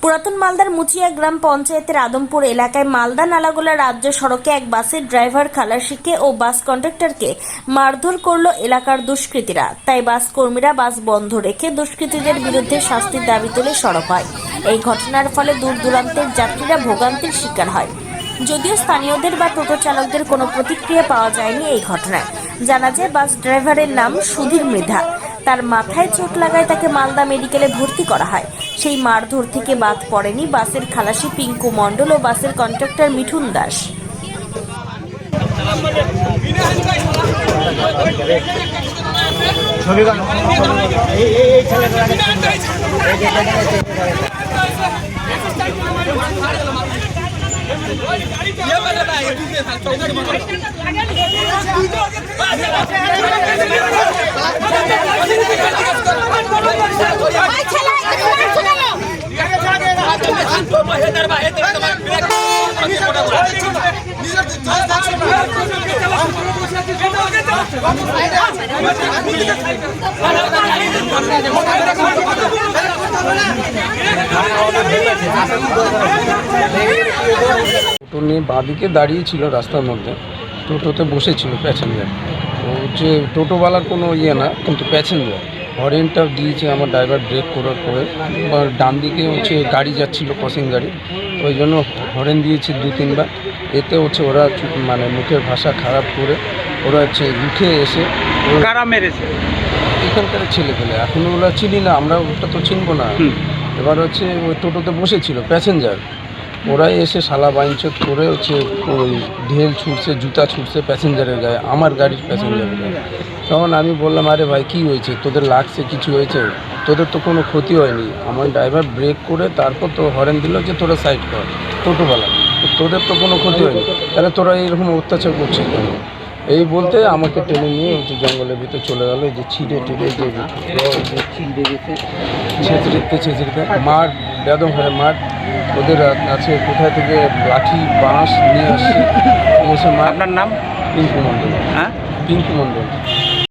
পুরাতন মালদার মুচিয়া গ্রাম পঞ্চায়েতের আদমপুর এলাকায় মালদা নালাগোলা রাজ্য সড়কে এক বাসের ড্রাইভার খালাসিকে ও বাস কন্ডাক্টরকে মারধর করলো এলাকার দুষ্কৃতীরা। তাই বাস কর্মীরা বাস বন্ধ রেখে দুষ্কৃতীদের বিরুদ্ধে শাস্তির দাবি তুলে সরব হয়। এই ঘটনার ফলে দূর দূরান্তের যাত্রীরা ভোগান্তির শিকার হয়। যদিও স্থানীয়দের বা টোটো চালকদের কোনো প্রতিক্রিয়া পাওয়া যায়নি এই ঘটনায়। জানা যায় বাস ড্রাইভারের নাম সুধীর মৃধা। তার মাথায় চোট লাগায় তাকে মালদা মেডিকেলে ভর্তি করা হয়। সেই মারধর থেকে বাদ পড়েনি বাসের খালাসি পিঙ্কু মণ্ডল ও বাসের কন্ডাক্টর মিঠুন দাস। টোটো নিয়ে বাঁদিকে দাঁড়িয়ে ছিল রাস্তার মধ্যে, টোটোতে বসেছিল প্যাসেঞ্জার। ও হচ্ছে টোটোওয়ালার কোনো না, কিন্তু প্যাসেঞ্জার হরেনটা দিয়েছে আমার ড্রাইভার ব্রেক করার পরে। ডান দিকে হচ্ছে গাড়ি যাচ্ছিল, ক্রসিং গাড়ি, ওই জন্য হরেন দিয়েছে 2-3 বার। এতে হচ্ছে ওরা মানে মুখের ভাষা খারাপ করে ওরা হচ্ছে উঠে এসে কারা মেরেছে এখানকার ছেলেপেলে। এখন ওরা চিনি না, আমরা ওটা তো চিনবো না। এবার হচ্ছে ওই টোটোতে বসেছিল প্যাসেঞ্জার, ওরাই এসে শালা বাইঞ্চত করে হচ্ছে ওই ঢেল ছুটছে, জুতা ছুটছে প্যাসেঞ্জারের গায়ে, আমার গাড়ির প্যাসেঞ্জারের গায়ে। তখন আমি বললাম, আরে ভাই কী হয়েছে, তোদের লাগছে, কিছু হয়েছে? তোদের তো কোনো ক্ষতি হয়নি। আমার ড্রাইভার ব্রেক করে তারপর তো হরেন দিল যে তোরা সাইড কর, টোটোওয়ালা, তোদের তো কোনো ক্ষতি হয়নি, তাহলে তোরা এইরকম অত্যাচার করছিস কেন? এই বলতে আমাকে টেনে নিয়ে হচ্ছে জঙ্গলের ভিতরে চলে গেলো। যে ছিঁড়ে টিড়ে যে ছিঁড়ে গেছে, ছেঁচড়িতে মাঠ, বেদম হয়ে মাঠ। ওদের আছে কোথায় থেকে লাঠি বাঁশ নিয়ে আসছে, এসে মাঠ। আপনার নাম? পিঙ্কু মণ্ডল। হ্যাঁ, পিঙ্কু মণ্ডল।